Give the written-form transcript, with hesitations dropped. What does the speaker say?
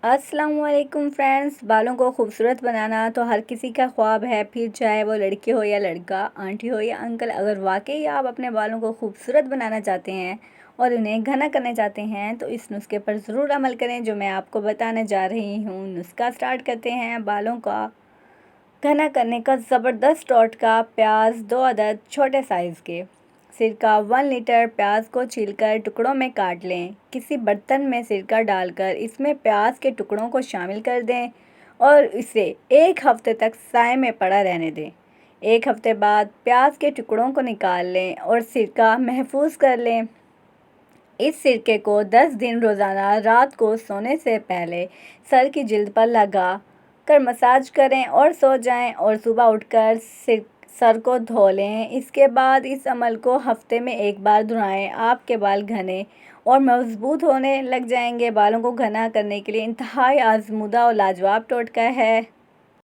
अस्सलाम वालेकुम फ्रेंड्स। बालों को खूबसूरत बनाना तो हर किसी का ख्वाब है, फिर चाहे वो लड़की हो या लड़का, आंटी हो या अंकल। अगर वाकई आप अपने बालों को खूबसूरत बनाना चाहते हैं और उन्हें घना करना चाहते हैं तो इस नुस्खे पर ज़रूर अमल करें जो मैं आपको बताने जा रही हूँ। नुस्खा स्टार्ट करते हैं। बालों का घना करने का ज़बरदस्त टोटका। प्याज 2 अदद छोटे साइज़ के, सिरका 1 लीटर। प्याज को छीलकर टुकड़ों में काट लें। किसी बर्तन में सिरका डालकर इसमें प्याज के टुकड़ों को शामिल कर दें और इसे 1 हफ्ते तक साए में पड़ा रहने दें। 1 हफ्ते बाद प्याज के टुकड़ों को निकाल लें और सिरका महफूज कर लें। इस सिरके को 10 दिन रोज़ाना रात को सोने से पहले सर की जिल्द पर लगा कर मसाज करें और सो जाएं और सुबह उठकर सर को धो लें। इसके बाद इस अमल को हफ्ते में 1 बार दोहराएं। आपके बाल घने और मजबूत होने लग जाएंगे। बालों को घना करने के लिए इंतहाई आजमूदा और लाजवाब टोटका है।